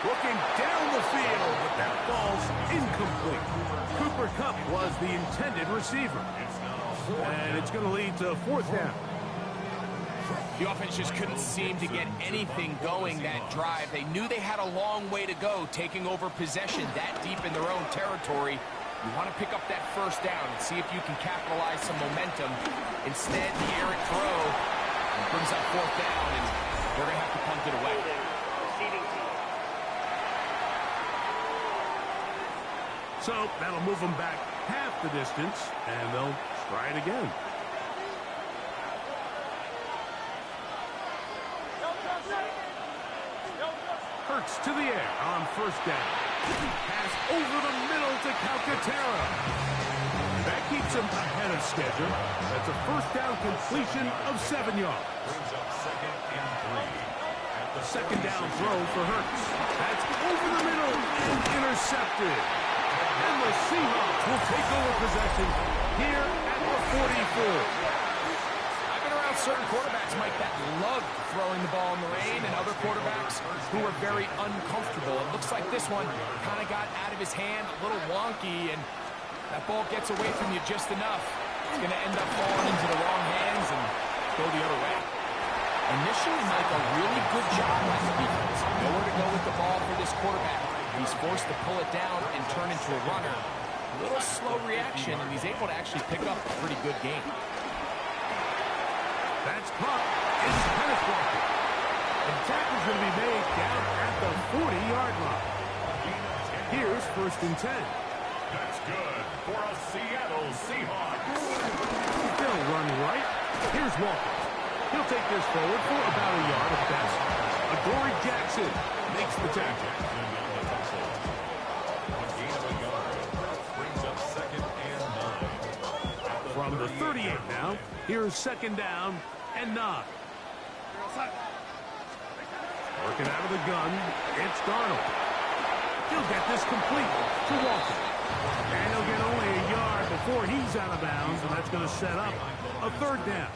Looking down the field, but that ball's incomplete. Cooper Kupp was the intended receiver. And it's going to lead to fourth down. The offense just couldn't seem to get anything going that drive. They knew they had a long way to go, taking over possession that deep in their own territory. You want to pick up that first down and see if you can capitalize some momentum. Instead, the errant throw brings up fourth down, and they're going to have to punt it away. So that'll move them back half the distance, and they'll try it again. Hurts to the air on first down. Pass over the middle to Calcaterra. That keeps him ahead of schedule. That's a first down completion of 7 yards. Brings up second and 3. Second down throw for Hurts. That's over the middle and intercepted. And the Seahawks will take over possession here at the 44. I've been around certain quarterbacks, Mike, that love throwing the ball in the rain, and other quarterbacks who are very uncomfortable. It looks like this one kind of got out of his hand, a little wonky, and that ball gets away from you just enough. It's going to end up falling into the wrong hands and go the other way. Initially, Mike, a really good job by the defense. Nowhere to go with the ball for this quarterback. He's forced to pull it down and turn into a runner. A little slow reaction, and he's able to actually pick up a pretty good game. That's caught. It's penetrated. And tackle's going to be made down at the 40-yard line. Here's first and 10. That's good for a Seattle Seahawks. They'll run right. Here's Walker. He'll take this forward for about a yard at best. Adoree Jackson makes the tackle. From the 38 now, here's second down and 9. Working out of the gun, it's Darnold. He'll get this complete to Walker. And he'll get only a yard before he's out of bounds, and that's going to set up a third down.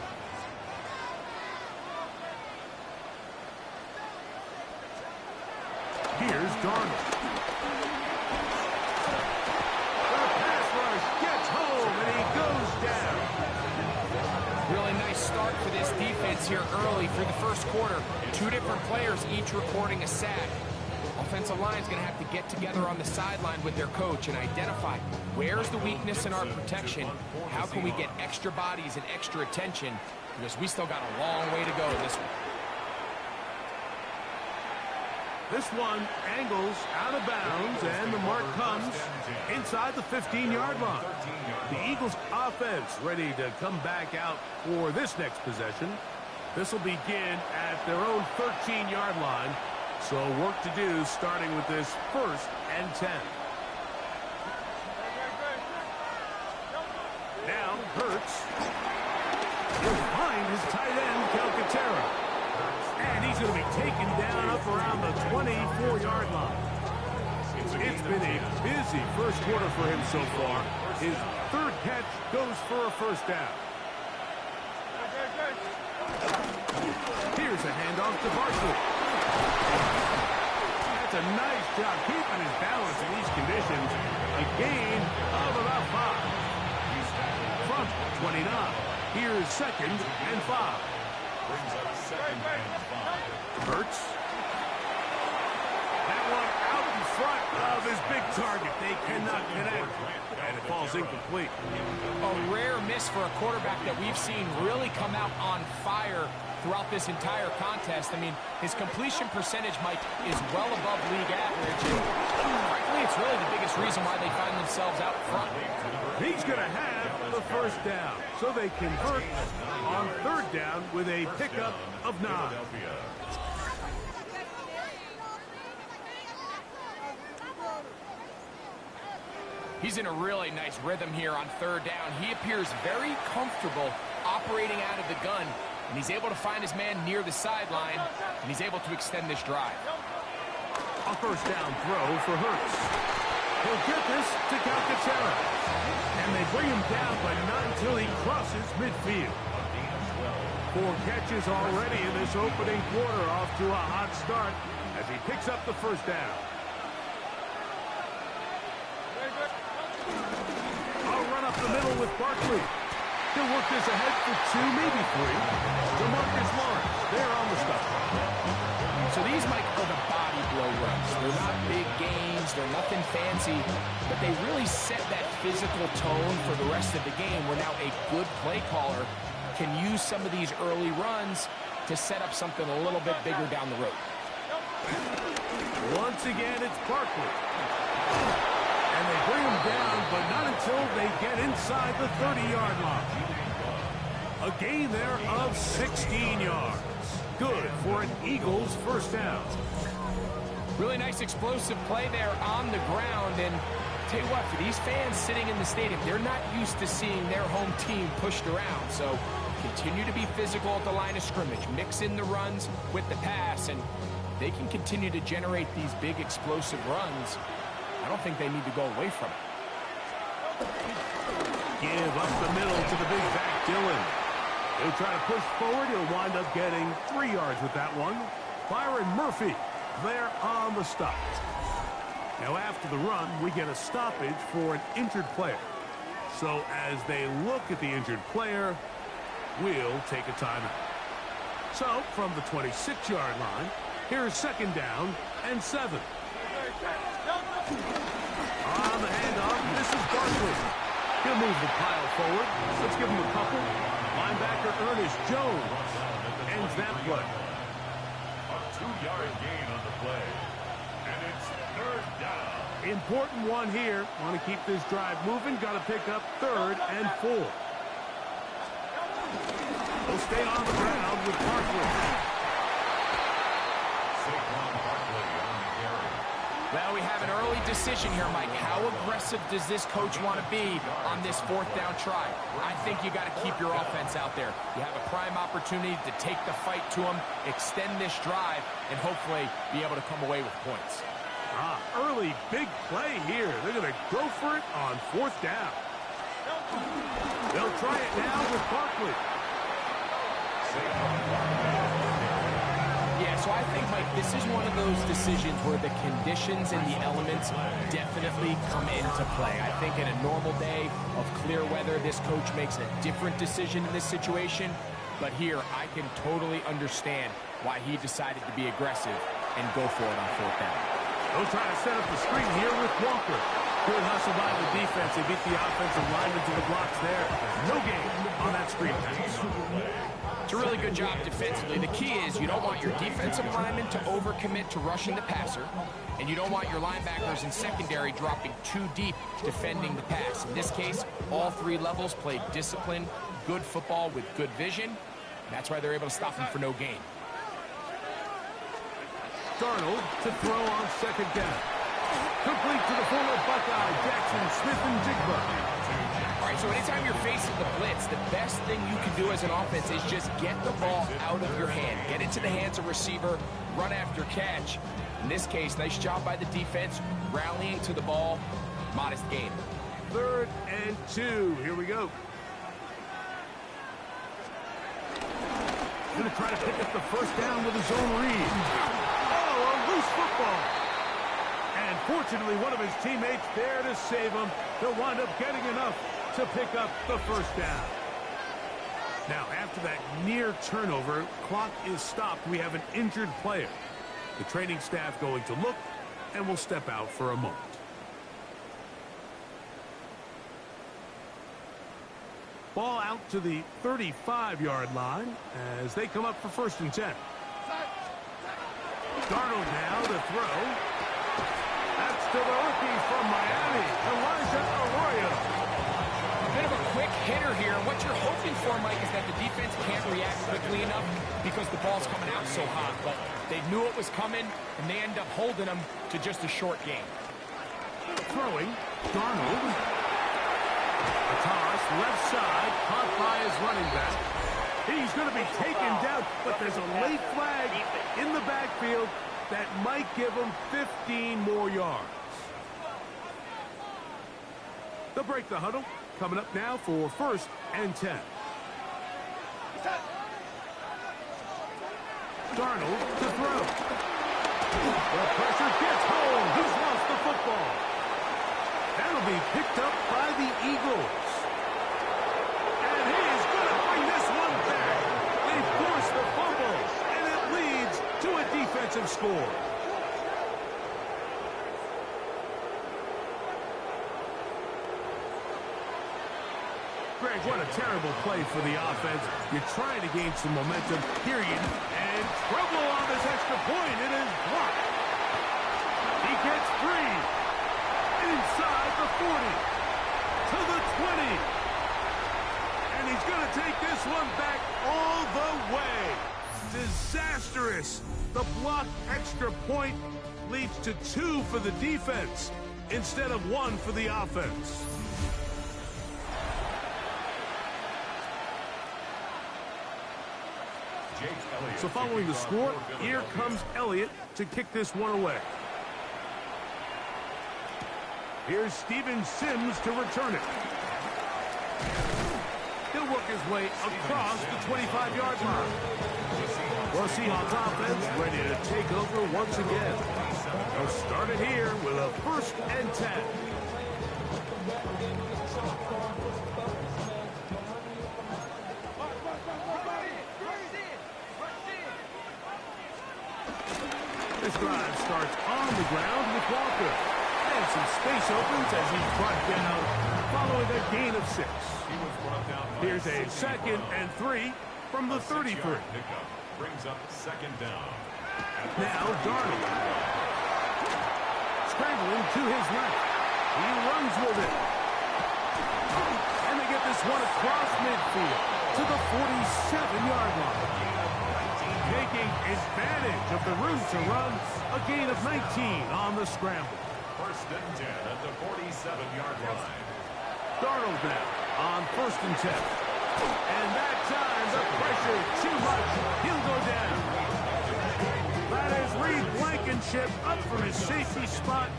Here's Darnold. The pass rush gets home, and he goes down. Really nice start for this defense here early through the first quarter. 2 different players each recording a sack. Offensive line's going to have to get together on the sideline with their coach and identify where's the weakness in our protection, how can we get extra bodies and extra attention, because we still got a long way to go in this one. This one angles out of bounds, and the mark comes inside the 15-yard line. The Eagles offense ready to come back out for this next possession. This will begin at their own 13-yard line. So work to do starting with this first and 10. Now Hurts. He'll find his tight end, Calcaterra. And he's going to be taken down up around the 24-yard line. It's been a busy first quarter for him so far. His third catch goes for a first down. Here's a handoff to Barkley. That's a nice job keeping his balance in these conditions. A gain of about 5. From 29. Here's second and 5. Brings up second and 5. Hurts. That one out in front of his big target. They cannot connect. And it falls incomplete. A rare miss for a quarterback that we've seen really come out on fire throughout this entire contest. I mean, his completion percentage, Mike, is well above league average. And frankly, it's really the biggest reason why they find themselves out front. He's going to have the first down. So they convert on third down with a pickup of 9. He's in a really nice rhythm here on third down. He appears very comfortable operating out of the gun, and he's able to find his man near the sideline, and he's able to extend this drive. A first down throw for Hurts. He'll get this to Calcaterra. And they bring him down, but not until he crosses midfield. 4 catches already in this opening quarter, off to a hot start as he picks up the first down. I'll run up the middle with Barkley. He'll work this ahead for 2, maybe 3. DeMarcus Lawrence, there on the stop. So these, Mike, are the body blow runs. They're not big gains, they're nothing fancy, but they really set that physical tone for the rest of the game, where now a good play caller can use some of these early runs to set up something a little bit bigger down the road. Once again, it's Barkley. And they bring him down, but not until they get inside the 30-yard line. A gain there of 16 yards. Good for an Eagles first down. Really nice explosive play there on the ground. And tell you what, for these fans sitting in the stadium, they're not used to seeing their home team pushed around. So continue to be physical at the line of scrimmage. Mix in the runs with the pass, and they can continue to generate these big explosive runs. I don't think they need to go away from it. Give up the middle to the big back, Dillon. He'll try to push forward. He'll wind up getting 3 yards with that one. Byron Murphy there on the stop. Now after the run, we get a stoppage for an injured player. So as they look at the injured player, we'll take a timeout. So from the 26-yard line, here's second down and 7. On the handoff, this is Barkley. He'll move the pile forward. Let's give him a couple. Linebacker Ernest Jones ends that play. A 2-yard gain on the play. And it's third down. Important one here. Want to keep this drive moving. Got to pick up 3rd and 4. He'll stay on the ground with Barkley. Saquon Barkley on the carry. Well, we have an early decision here, Mike. How aggressive does this coach want to be on this 4th down try? I think you got to keep your offense out there. You have a prime opportunity to take the fight to them, extend this drive, and hopefully be able to come away with points. Early big play here. They're going to go for it on 4th down. They'll try it now with Barkley. Yeah, so I think, Mike, this is one of those decisions where the conditions and the elements definitely come into play. I think in a normal day of clear weather, this coach makes a different decision in this situation. But here, I can totally understand why he decided to be aggressive and go for it on 4th down. They'll try to set up the screen here with Walker. Good hustle by the defense. They beat the offensive lineman to the blocks there. No gain on that screen pass. It's a really good job defensively. The key is you don't want your defensive linemen to overcommit to rushing the passer, and you don't want your linebackers in secondary dropping too deep defending the pass. In this case, all 3 levels played disciplined, good football with good vision. That's why they're able to stop him for no gain. Darnold to throw on 2nd down. Complete to the former Buckeye, Jackson Smith-Njigba. All right, so anytime you're facing the blitz, the best thing you can do as an offense is just get the ball out of your hand. Get it to the hands of receiver, run after catch. In this case, nice job by the defense, rallying to the ball, modest gain. 3rd and 2. Here we go. Going to try to pick up the first down with his own read. Oh, a loose football. And fortunately, one of his teammates there to save him. He'll wind up getting enough to pick up the first down. Now, after that near turnover, clock is stopped. We have an injured player. The training staff going to look, and will step out for a moment. Ball out to the 35-yard line as they come up for 1st and 10. Darnold now to throw. That's to the rookie from Miami, Elijah Arroyo. A bit of a quick hitter here. What you're hoping for, Mike, is that the defense can't react quickly enough because the ball's coming out so hot. But they knew it was coming, and they end up holding them to just a short game. Throwing, Darnold. A toss, left side, caught by his running back. He's going to be taken down, but there's a late flag in the backfield that might give him 15 more yards. They'll break the huddle. Coming up now for 1st and 10. Darnold to throw. The pressure gets home. He's lost the football. That'll be picked up by the Eagles. And he is going to bring this one back. They force the fumble, and it leads to a defensive score. Greg, what a terrible play for the offense. You're trying to gain some momentum. Here and trouble on this extra point. It is blocked. He gets free. Inside the 40. To the 20. And he's going to take this one back all the way. Disastrous. The blocked extra point leads to 2 for the defense instead of 1 for the offense. So following the score, here comes Elliott to kick this one away. Here's Steven Sims to return it. He'll work his way across the 25-yard line. Well, Seahawks offense ready to take over once again. They'll start it here with a 1st and 10. This drive starts on the ground with Walker. And some space opens as he's brought down following a gain of 6. Here's a 2nd and 3 from the 33. Brings up 2nd down. Now Darnold. Scrambling to his left. He runs with it. And they get this one across midfield to the 47-yard line. Taking advantage of the room to run, a gain of 19 on the scramble. 1st and 10 at the 47-yard line. Darnold now on 1st and 10. And that time, the pressure too much. He'll go down. That is Reed Blankenship up from his safety spot.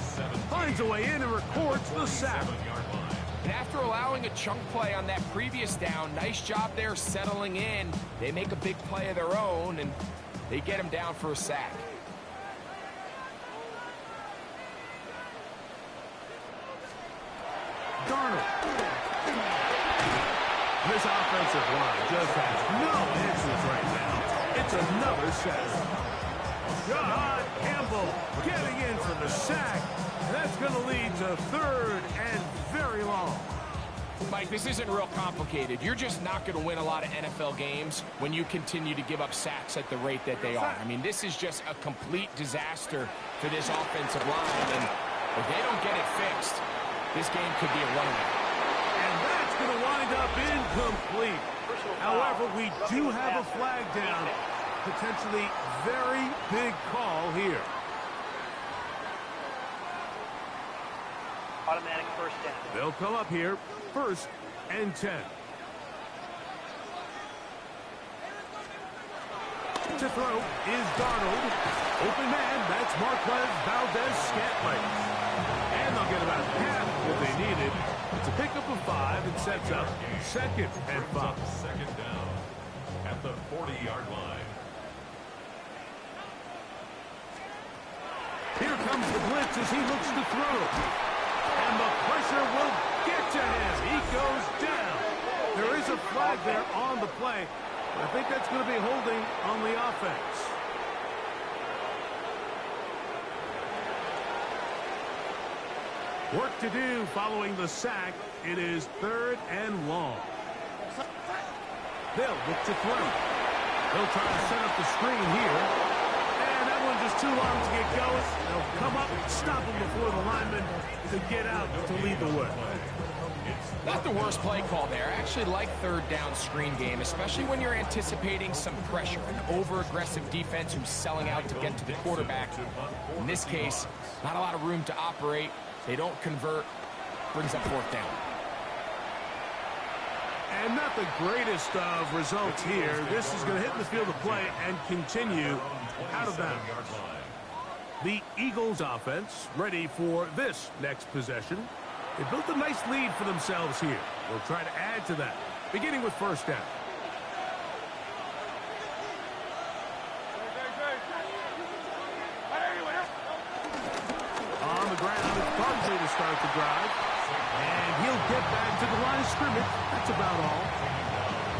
Finds a way in and records the sack. And after allowing a chunk play on that previous down, nice job there settling in. They make a big play of their own, and they get him down for a sack. Darnold. This offensive line just has no answers right now. It's another sack. John Campbell getting in for the sack. That's going to lead to 3rd and very long. Mike, this isn't real complicated. You're just not going to win a lot of NFL games when you continue to give up sacks at the rate that they are. I mean, this is just a complete disaster for this offensive line, and if they don't get it fixed, this game could be a runaway. And that's going to wind up incomplete. However, we do have a flag down. Potentially very big call here. Automatic 1st down. They'll come up here, 1st and 10. To throw is Darnold. Open man, that's Marquez Valdez-Scantling. And they'll get about half what they needed. It's a pickup of 5 and sets up 2nd and 5. 2nd down at the 40-yard line. Here comes the blitz as he looks to throw. And the pressure will get to him. He goes down. There is a flag there on the play. I think that's going to be holding on the offense. Work to do following the sack. It is 3rd and long. They'll look to throw. They'll try to set up the screen here. And that one just too long to get going. They'll come up and stop him before the lineman to get out to lead the way. Not the worst play call there. I actually like 3rd down screen game, especially when you're anticipating some pressure, an over-aggressive defense who's selling out to get to the quarterback. In this case, not a lot of room to operate. They don't convert. Brings up 4th down. And not the greatest of results here. This is going to hit the field of play and continue out of bounds. The Eagles offense ready for this next possession. They built a nice lead for themselves here. They'll try to add to that, beginning with 1st down. ground. It's Barkley to start the drive. And he'll get back to the line of scrimmage. That's about all.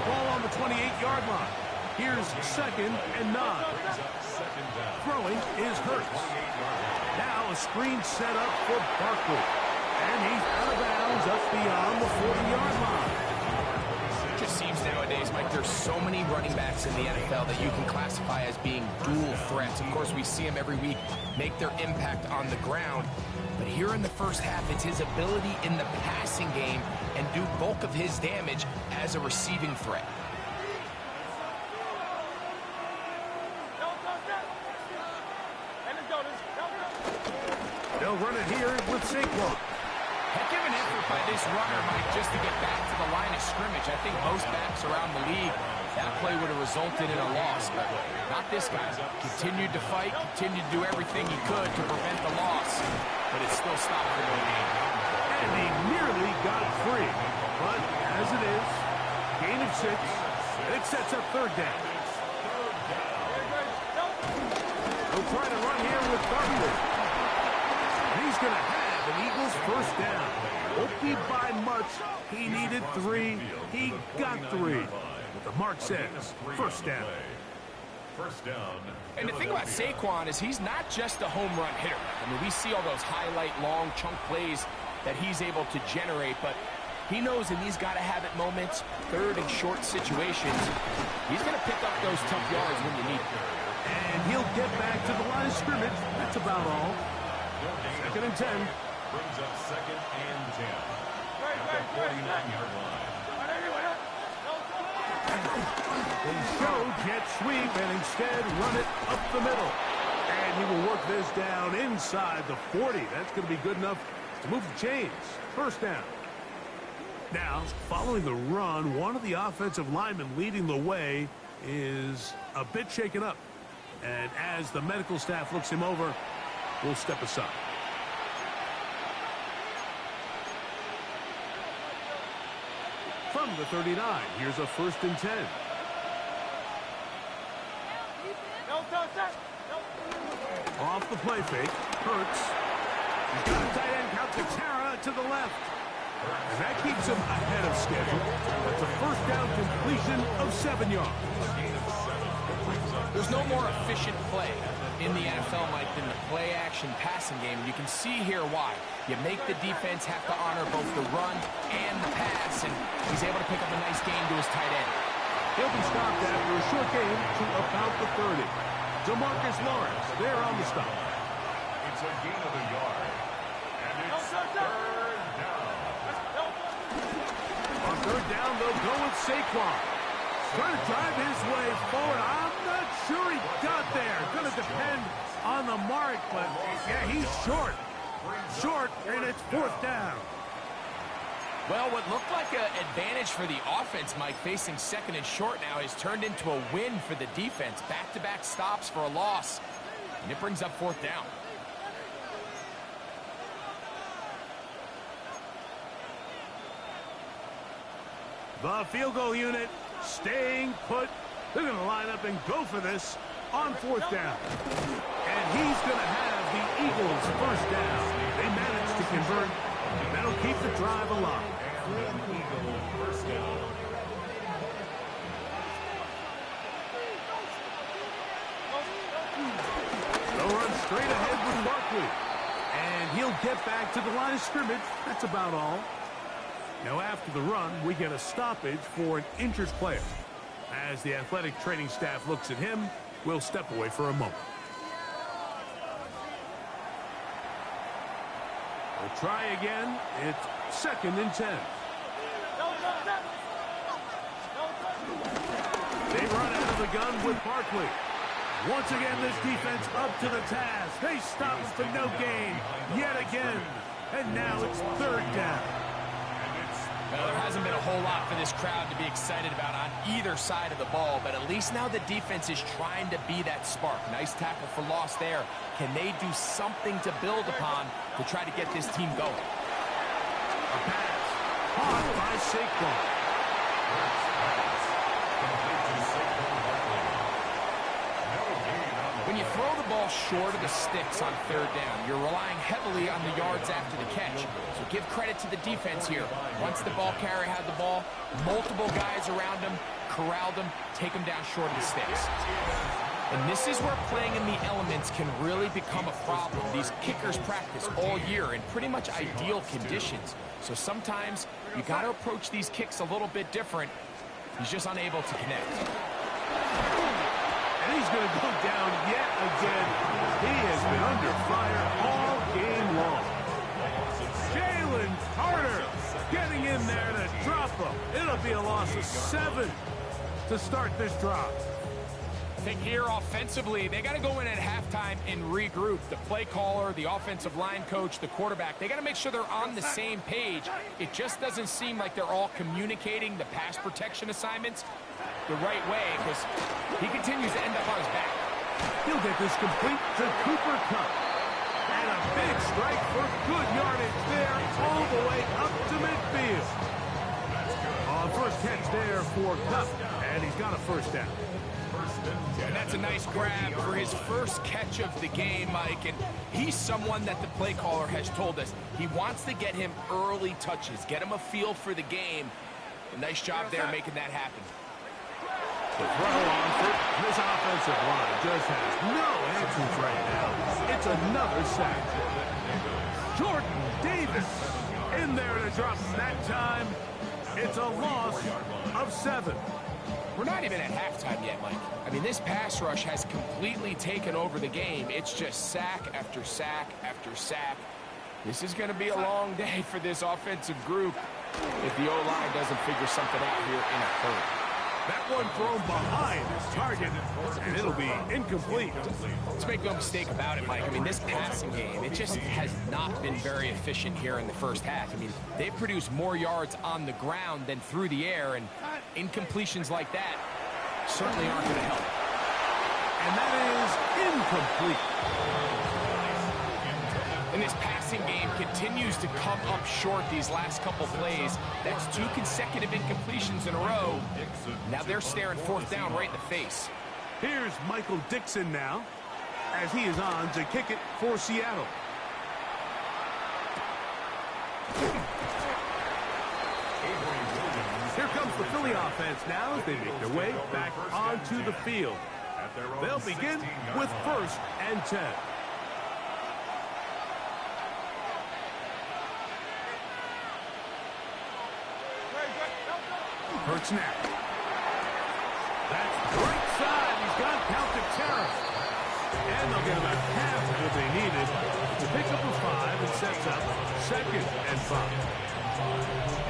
Ball on the 28-yard line. Here's 2nd and 9. Throwing is Hurts. Now a screen set up for Barkley. And he's out of bounds up beyond the 40-yard line. It just seems nowadays, Mike, there's so many running backs in the NFL that you can classify as being dual threats. Of course, we see them every week make their impact on the ground. But here in the first half, it's his ability in the passing game and do bulk of his damage as a receiving threat. They'll run it here with Saquon. Heck of an effort by this runner, Mike, just to get back to the line of scrimmage. I think most backs around the league, that play would have resulted in a loss, but not this guy. Continued to fight, continued to do everything he could to prevent the loss, but it still stopped for no gain. And he nearly got free. But as it is, gain of 6, and it sets up 3rd down. They'll try to run here with Barkley. He's going to have an Eagles 1st down. Won't be by much. He needed 3. He got 3. But the mark says 1st down. And the thing about Saquon is he's not just a home run hitter. I mean, we see all those highlight long chunk plays that he's able to generate, but he knows in these gotta-have-it moments, 3rd and short situations, he's going to pick up those tough yards when you need them. And he'll get back to the line of scrimmage. That's about all. 2nd and 10. Brings up 2nd and 10. At the 49-yard line. They show jet sweep and instead run it up the middle. And he will work this down inside the 40. That's going to be good enough to move the chains. 1st down. Now, following the run, one of the offensive linemen leading the way is a bit shaken up. And as the medical staff looks him over, we'll step aside. From the 39, here's a 1st and 10. Off the play fake, Hurts. He's got a tight end, Calcaterra, to the left. And that keeps him ahead of schedule. That's a 1st down completion of 7 yards. There's no more efficient play in the NFL, Mike, than the play-action passing game. And you can see here why. You make the defense have to honor both the run and the pass, and he's able to pick up a nice gain to his tight end. He'll be stopped after a short gain to about the 30. DeMarcus Lawrence there on the stop. It's a gain of a yard. And it's 3rd down. On 3rd down, they'll go with Saquon. Trying to drive his way forward. I'm not sure he got there. Going to depend on the mark, but yeah, he's short. Short, and it's 4th down. Well, what looked like an advantage for the offense, Mike, facing 2nd and short now, has turned into a win for the defense. Back-to-back stops for a loss, and it brings up 4th down. The field goal unit staying put. They're going to line up and go for this on 4th down. And he's going to have the Eagles 1st down. They managed to convert. That'll keep the drive alive. They'll run straight ahead with Barkley. And he'll get back to the line of scrimmage. That's about all. Now after the run, we get a stoppage for an injured player. As the athletic training staff looks at him, we'll step away for a moment. We'll try again. It's 2nd and 10. They run out of the gun with Barkley. Once again, this defense up to the task. They stop him for no gain yet again. And now it's 3rd down. Well, there hasn't been a whole lot for this crowd to be excited about on either side of the ball, but at least now the defense is trying to be that spark. Nice tackle for loss there. Can they do something to build upon to try to get this team going? A pass caught by Saquon. When you throw the ball short of the sticks on third down, you're relying heavily on the yards after the catch. So give credit to the defense here. Once the ball carrier had the ball, multiple guys around him, corralled him, take him down short of the sticks. And this is where playing in the elements can really become a problem. These kickers practice all year in pretty much ideal conditions. So sometimes you got to approach these kicks a little bit different. He's just unable to connect. And he's going to go down yet again. He has been under fire all game long. Jalen Carter getting in there to drop him. It'll be a loss of 7 to start this drive. I think here offensively, they got to go in at halftime and regroup. The play caller, the offensive line coach, the quarterback, they got to make sure they're on the same page. It just doesn't seem like they're all communicating the pass protection assignments the right way, because he continues to end up on his back. He'll get this complete to Cooper Kupp. And a big strike for good yardage there all the way up to midfield. First catch there for Kupp, and he's got a first down. And that's a nice grab for his first catch of the game, Mike. And he's someone that the play caller has told us he wants to get him early touches, get him a feel for the game. A nice job there making that happen. The throw on foot. This offensive line just has no answers right now. It's another sack. Jordan Davis in there to drop that time. It's a loss of 7. We're not even at halftime yet, Mike. I mean, this pass rush has completely taken over the game. It's just sack after sack after sack. This is going to be a long day for this offensive group if the O-line doesn't figure something out here in a hurry. That one thrown behind his target, and it'll be incomplete. Let's make no mistake about it, Mike. I mean, this passing game, it just has not been very efficient here in the first half. I mean, they've produced more yards on the ground than through the air, and incompletions like that certainly aren't going to help. And that is incomplete. And this passing game continues to come up short these last couple plays. That's 2 consecutive incompletions in a row. Now they're staring fourth down right in the face. Here's Michael Dixon now, as he is on to kick it for Seattle. Here comes the Philly offense now as they make their way back onto the field. They'll begin with 1st and 10. Hurts now. That's right side. He's got Calcaterra. And they'll get about half of what they needed to pick up a 5 and sets up 2nd and 5.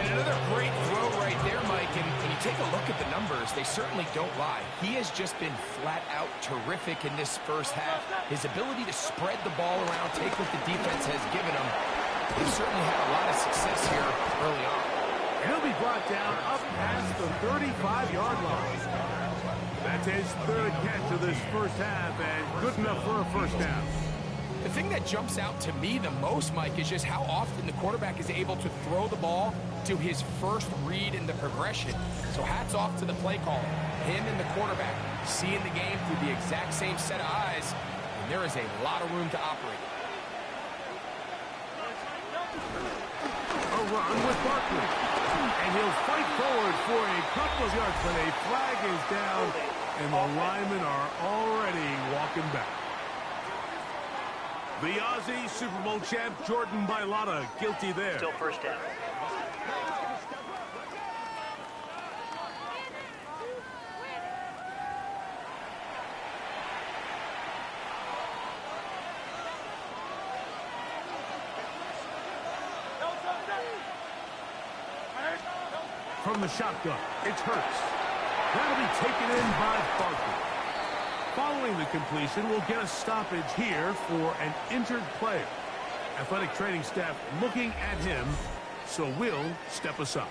And another great throw right there, Mike. And when you take a look at the numbers, they certainly don't lie. He has just been flat out terrific in this first half. His ability to spread the ball around, take what the defense has given him. He's certainly had a lot of success here early on. He'll be brought down up past the 35-yard line. That's his 3rd catch of this first half, and good enough for a first down. The thing that jumps out to me the most, Mike, is just how often the quarterback is able to throw the ball to his first read in the progression. So hats off to the play caller. Him and the quarterback seeing the game through the exact same set of eyes, and there is a lot of room to operate. A run with Barkley. And he'll fight forward for a couple of yards, but a flag is down, and the linemen are already walking back. The Aussie Super Bowl champ Jordan Mailata guilty there. Still first down. From the shotgun, it's Hurts. That'll be taken in by Barkley. Following the completion, we'll get a stoppage here for an injured player. Athletic training staff looking at him, so we'll step aside.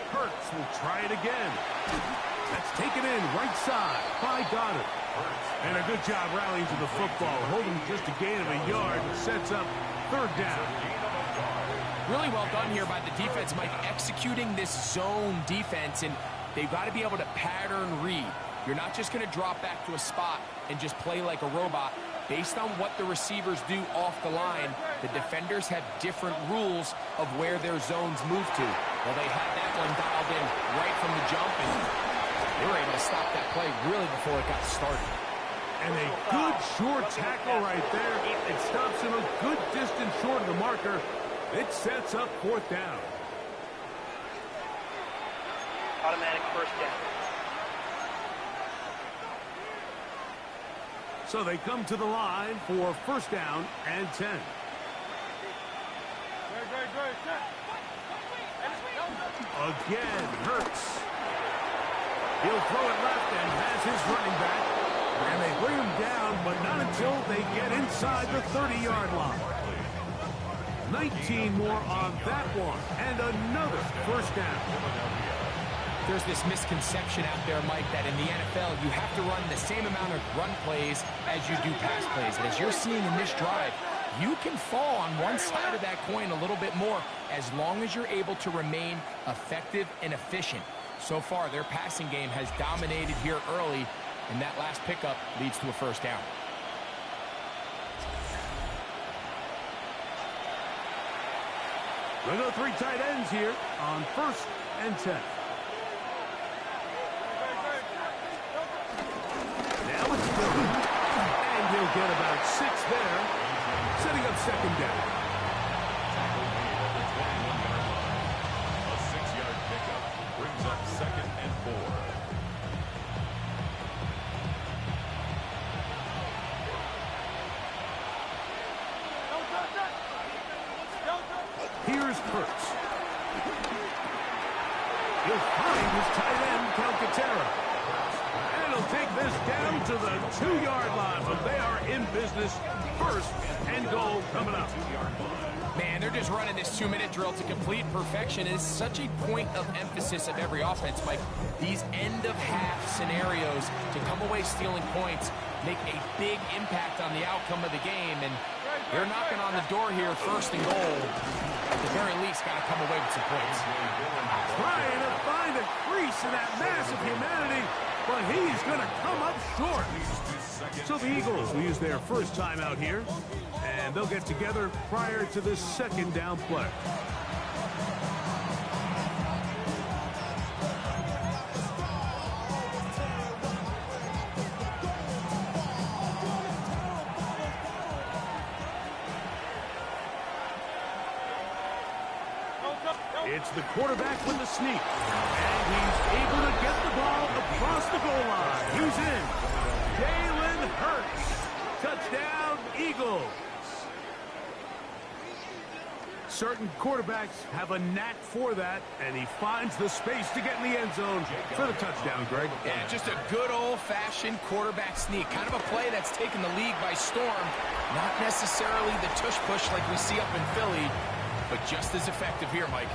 Hurts will try it again. That's taken in right side by Goddard. And a good job rallying to the football. Holding just a gain of a yard sets up third down. Really well done here by the defense, Mike, executing this zone defense, and they've got to be able to pattern read. You're not just going to drop back to a spot and just play like a robot. Based on what the receivers do off the line, the defenders have different rules of where their zones move to. Well, they had that one dialed in right from the jump, and they were able to stop that play really before it got started. And a good short tackle right there. It stops him a good distance short of the marker. It sets up fourth down. Automatic first down. So they come to the line for first down and 10. Again, Hurts. He'll throw it left and has his running back. And they bring him down, but not until they get inside the 30-yard line. 19 more on that one, and another first down. There's this misconception out there, Mike, that in the NFL, you have to run the same amount of run plays as you do pass plays. And as you're seeing in this drive, you can fall on one side of that coin a little bit more as long as you're able to remain effective and efficient. So far, their passing game has dominated here early, and that last pickup leads to a first down. We'll go three tight ends here on first and 10. Now it's Philly, and he'll get about 6 there, setting up second down. A 6-yard pickup brings up 2nd and 4. Here's Hurts. He'll find his tight end, Calcaterra. And he'll take this down to the 2-yard line, but they are in business. First and goal coming up. Man, they're just running this 2-minute drill to complete perfection. It's such a point of emphasis of every offense, Mike. These end-of-half scenarios to come away stealing points make a big impact on the outcome of the game, and they're knocking on the door here, first and goal. At the very least, got to come away with some points. Trying to find a crease in that mass of humanity, but he's going to come up short. So the Eagles will use their first time out here, and they'll get together prior to the second down play. It's the quarterback with the sneak, and he's able to get the ball across the goal line. He's in. Jalen Hurts. Touchdown, Eagles. Certain quarterbacks have a knack for that, and he finds the space to get in the end zone for the touchdown, Greg. Yeah, just a good old-fashioned quarterback sneak. Kind of a play that's taken the league by storm. Not necessarily the tush-push like we see up in Philly, but just as effective here, Mike.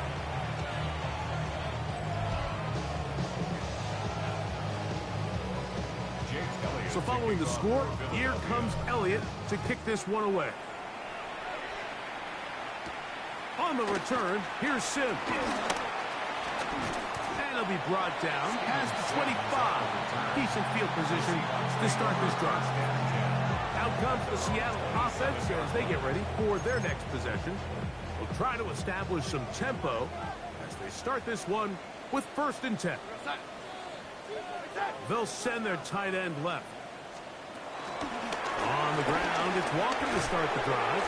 So following the score, here comes Elliott to kick this one away. On the return, here's Sims. And he'll be brought down past the 25. Decent field position to start this drive. Out comes the Seattle offense as they get ready for their next possession. They'll try to establish some tempo as they start this one with first and 10. They'll send their tight end left. On the ground, it's Walker to start the drive.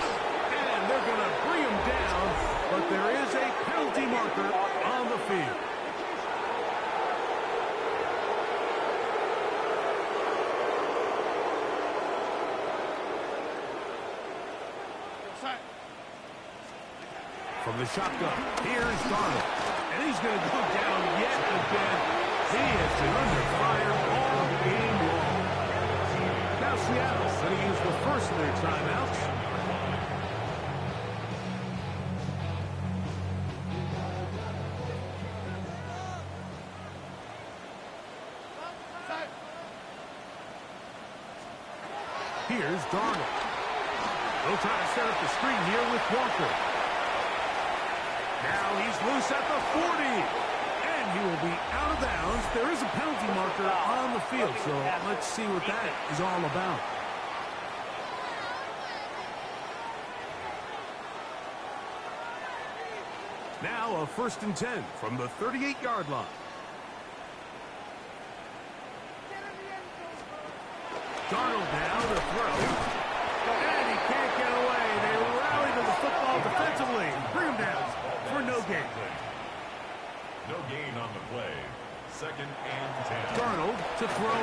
And they're going to bring him down, but there is a penalty marker on the field. From the shotgun, here's Darnold. And he's going to go down yet again. He has been under fire all game long. Now Seattle's going to use the first of their timeouts. Here's Darnold. They'll try to set up the screen here with Walker. Now he's loose at the 40. And he will be out of bounds. There is a penalty marker on the field, so let's see what that is all about. Now a 1st and 10 from the 38-yard line. Darnold now to throw. And he can't get away. They rally to the football defensively. Bring him down for no gain. No gain on the play. 2nd and 10. Darnold to throw.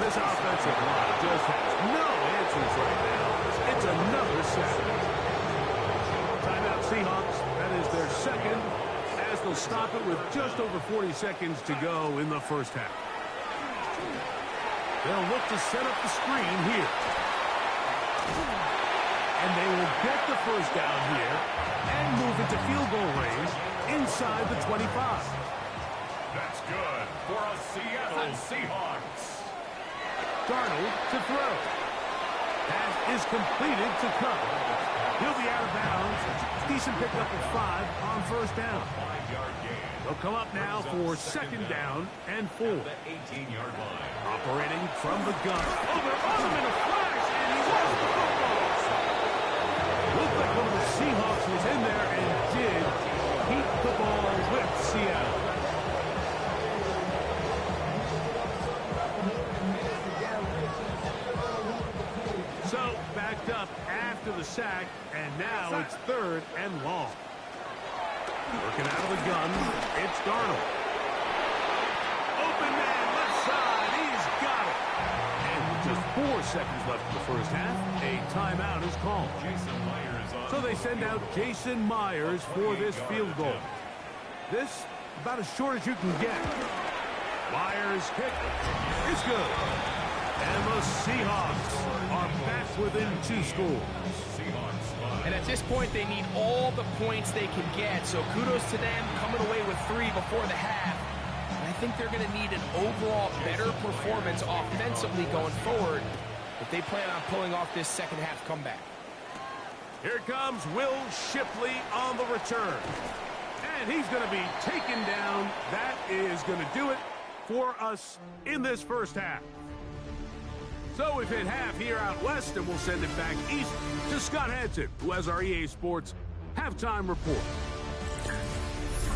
This offensive line just has no answers right now. It's another sack. Timeout Seahawks. That is their 2nd, as they'll stop it with just over 40 seconds to go in the first half. They'll look to set up the screen here. And they will get the first down here and move into field goal range inside the 25. That's good for a Seattle Seahawks. Darnold to throw. Pass is completed to Kupp. He'll be out of bounds. Decent pickup of 5 on first down. 5-yard gain. They'll come up now for 2nd down and 4. The 18-yard line. Operating from the gun. Oh, they're on him in a flash, and he lost the football. Looked like one of the Seahawks was in there and did keep the ball with Seattle. So, backed up after the sack, and now it's 3rd and long. Working out of the gun, it's Darnold. Open man, left side, he's got it. And with just 4 seconds left in the first half, a timeout is called. Jason Myers on. So they send out Jason Myers for this field goal. This, about as short as you can get. Myers' kick is good. And the Seahawks are back within 2 scores. And at this point, they need all the points they can get. So kudos to them coming away with 3 before the half. And I think they're going to need an overall better performance offensively going forward if they plan on pulling off this second half comeback. Here comes Will Shipley on the return. And he's going to be taken down. That is going to do it for us in this first half. So we've hit half here out west, and we'll send it back east to Scott Hanson, who has our EA Sports halftime report.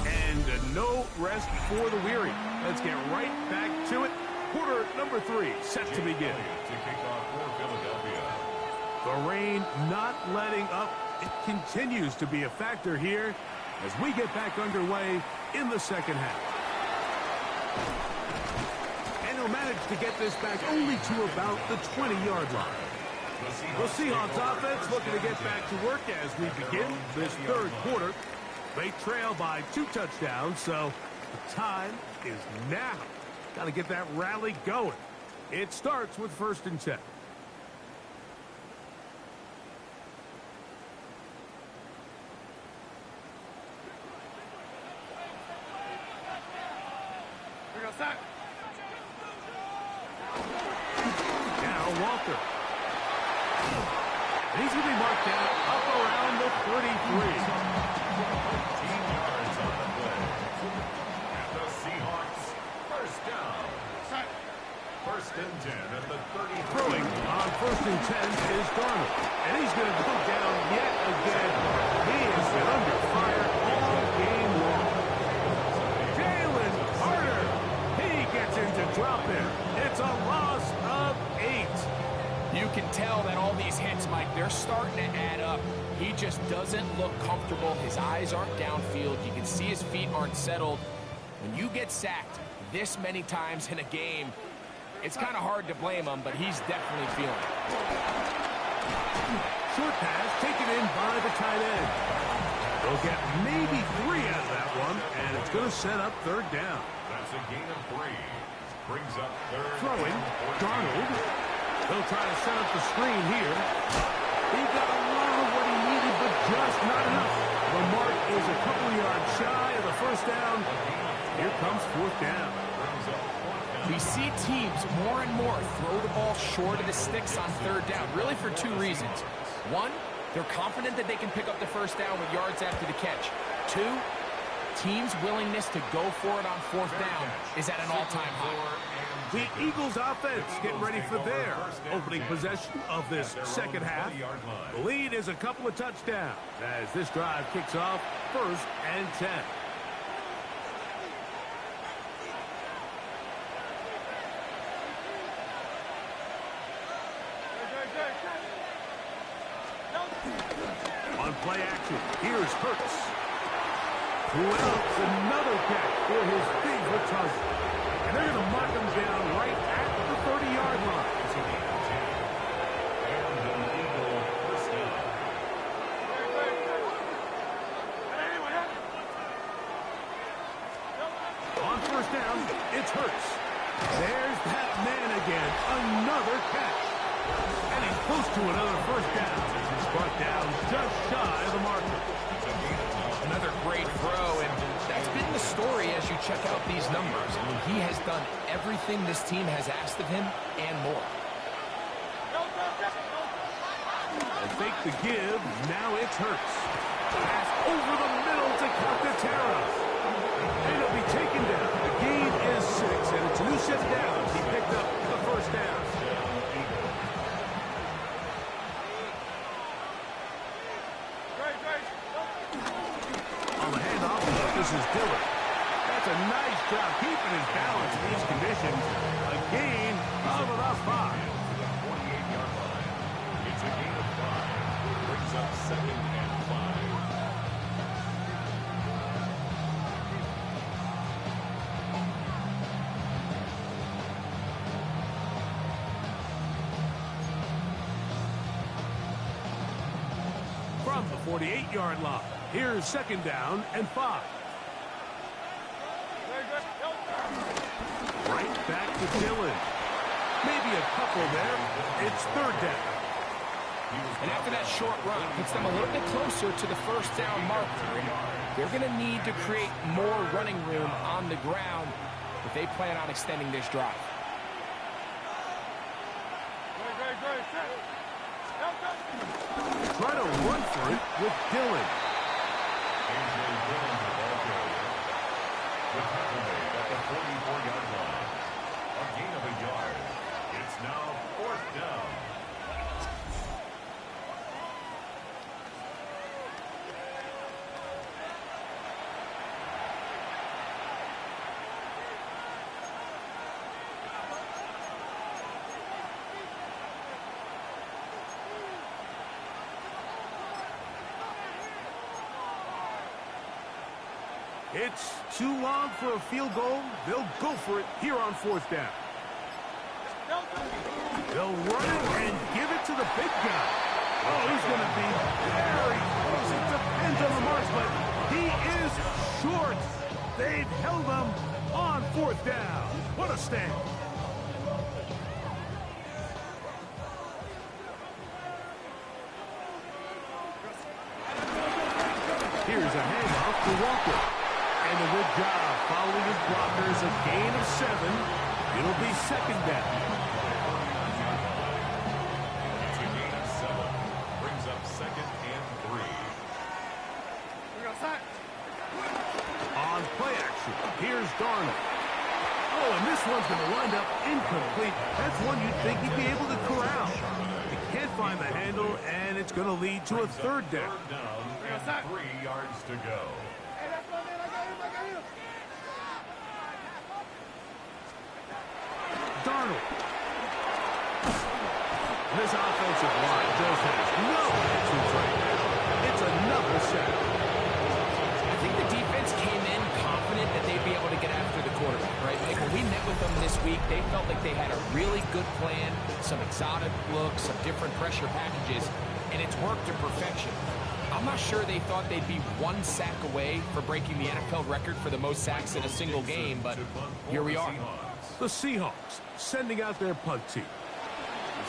And no rest for the weary. Let's get right back to it. Quarter number 3 set to begin. To kick off for Philadelphia. The rain not letting up. It continues to be a factor here as we get back underway in the second half. And he'll manage to get this back only to about the 20-yard line. The Seahawks offense looking to get back to work as we begin this third quarter. They trail by 2 touchdowns, so the time is now. Got to get that rally going. It starts with 1st and 10. Now Walker. And he's going to be marked out up around the 33. 15 yards on the play. And the Seahawks, first down. 1st and 10 at the 33. Throwing on 1st and 10 is Darnold. And he's going to go down yet again. He has been under fire all game long. Jalen Carter. He gets into drop there. It's a loss of 8. You can tell that all these hits, Mike, they're starting to add up. He just doesn't look comfortable. His eyes aren't downfield. You can see his feet aren't settled. When you get sacked this many times in a game, it's kind of hard to blame him, but he's definitely feeling it. Short pass taken in by the tight end. They'll get maybe 3 out of that one, and it's going to set up 3rd down. That's a gain of 3. Brings up 3rd. Throwing, Darnold. They'll try to set up the screen here. He got a lot of what he needed, but just not enough. The mark is a couple yards shy of the 1st down. Here comes 4th down. We see teams more and more throw the ball short of the sticks on third down, really for two reasons. One, they're confident that they can pick up the first down with yards after the catch. Two, teams' willingness to go for it on fourth down is at an all-time high. The Eagles offense getting ready for their opening possession of this second half. The lead is a couple of touchdowns as this drive kicks off 1st and 10. On play action, here's Hurts. Well, another catch for his favorite target. And they're going to mark him down right at the 30-yard line. On first down, it's Hurts. There's that man again. Another catch. And he's close to another first down. He's brought down just shy of the marker. Another great throw, and that's been the story as you check out these numbers. I mean, he has done everything this team has asked of him and more. They fake the give. Now it's Hurts. Pass over the middle to Calcaterra. And it'll be taken down. The gain is 6, and it's a new set of downs. He picked up the first down. On the handoff, this is Dillon. That's a nice job keeping his balance in these conditions. A gain of about 5. 48-yard line. It's a gain of 5. Brings up 2nd and 5. From the 48-yard line, here's 2nd down and 5. Right back to Dillon. Maybe a couple there. It's 3rd down. And after that short run, puts them a little bit closer to the first down marker. They're going to need to create more running room on the ground if they plan on extending this drive. Try to run for it with Dillon. At the 44-yard line. A gain of a yard. It's now 4th down. It's too long for a field goal. They'll go for it here on 4th down. They'll run it and give it to the big guy. Oh, he's going to be very close. It depends on the marks, but he is short. They've held him on 4th down. What a stand. Here's a handoff to Walker. And a good job following his blockers. A gain of 7. It'll be 2nd down. It's a gain of 7. Brings up 2nd and 3. On play action, here's Darnold. Oh, and this one's going to wind up incomplete. That's one you'd think he'd be able to corral. He can't find the handle, and it's going to lead to a 3rd down. 3rd down and 3 yards to go. Darnold. This offensive line just has no answers right now. It's another sack. I think the defense came in confident that they'd be able to get after the quarterback, right? Like when we met with them this week, they felt like they had a really good plan, some exotic looks, some different pressure packages, and it's worked to perfection. I'm not sure they thought they'd be 1 sack away for breaking the NFL record for the most sacks in a single game, but here we are. The Seahawks sending out their punt team.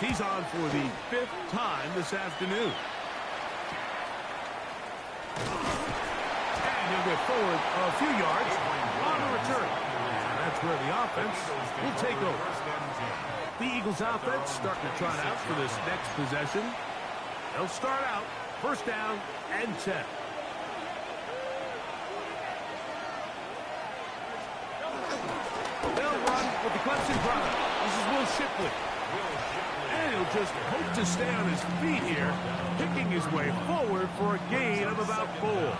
He's on for the 5th time this afternoon. And he'll get forward a few yards on the return. that's where the offense will take over. The Eagles offense starting to trot out for this next possession. They'll start out first down and 10. They'll run with the Clemson product. This is Will Shipley. And he'll just hope to stay on his feet here, picking his way forward for a gain of about 4.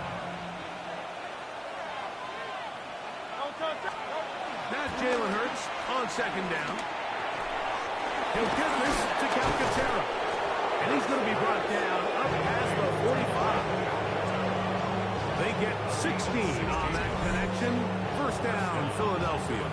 Now Jalen Hurts on second down. He'll give this to Calcaterra. And he's going to be brought down up past the 45. They get 16 on that connection. First down, Philadelphia.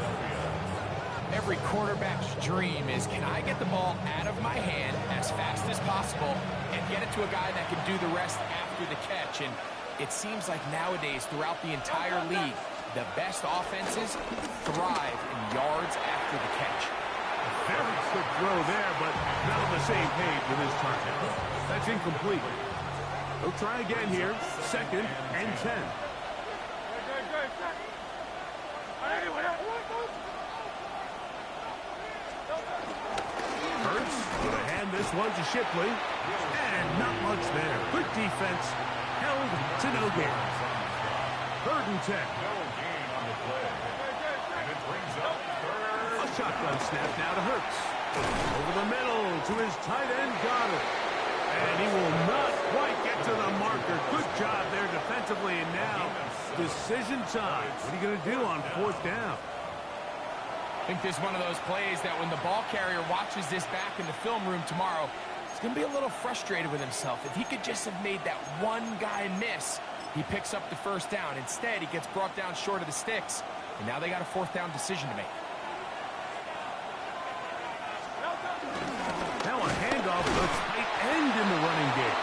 Every quarterback's dream is, can I get the ball out of my hand as fast as possible and get it to a guy that can do the rest after the catch? And it seems like nowadays, throughout the entire league, the best offenses thrive in yards after the catch. A very quick throw there, but not on the same page with his target. That's incomplete. He'll try again here. Second and 10. Hurts going to hand this one to Shipley. And not much there. Good defense. Held to no gain. Third and 10. A shotgun snap now to Hurts. Over the middle to his tight end, Goddard. And he will not quite get to the marker. Good job there defensively. And now, decision time. What are you going to do on fourth down? I think this is one of those plays that when the ball carrier watches this back in the film room tomorrow, he's going to be a little frustrated with himself. If he could just have made that one guy miss, he picks up the first down. Instead, he gets brought down short of the sticks. And now they got a fourth down decision to make. Now a handoff to the tight end in the running game.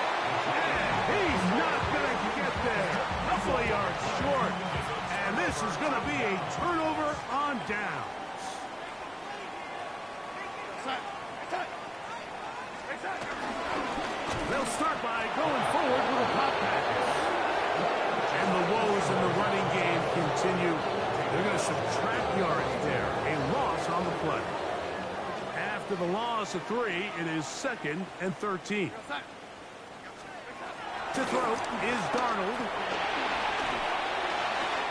And he's not going to get there. A couple of yards short. And this is going to be a turnover on downs. They'll start by going forward with a pop package. And the woes in the running game continue. They're going to subtract yards there. A loss on the play. After the loss of 3, it is second and 13. To throw is Darnold.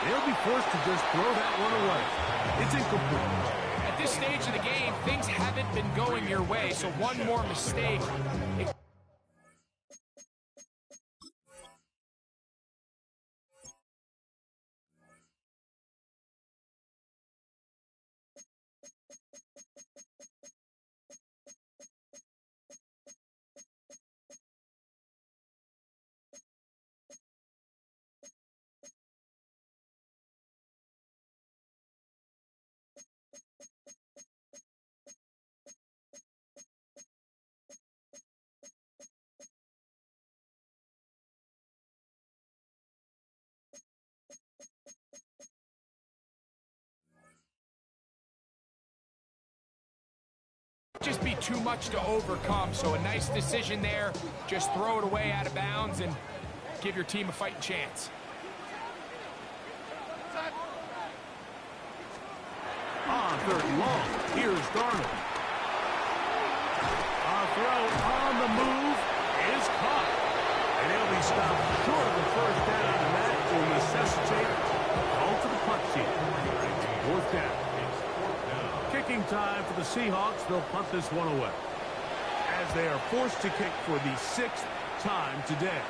They'll be forced to just throw that one away. It's incomplete. At this stage of the game, things haven't been going your way, so one more mistake. Just be too much to overcome, so a nice decision there. Just throw it away out of bounds and give your team a fighting chance. On third and long, here's Darnold. A throw on the move is caught. And he'll be stopped short of the first down, and that will necessitate a call to the punt team. Fourth down. Kicking time for the Seahawks. They'll punt this one away, as they are forced to kick for the 6th time today.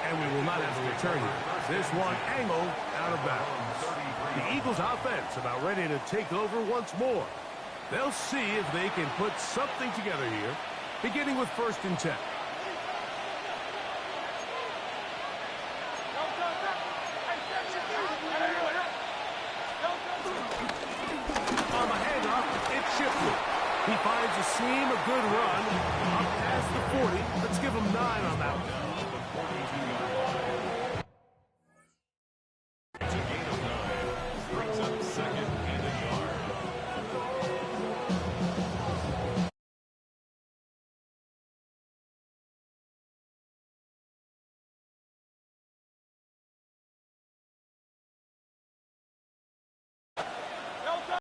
And we will not have a return here. This one angled out of bounds. The Eagles offense about ready to take over once more. They'll see if they can put something together here, beginning with first and 10. On the handoff, it's Shipley. He finds a seam, a good run,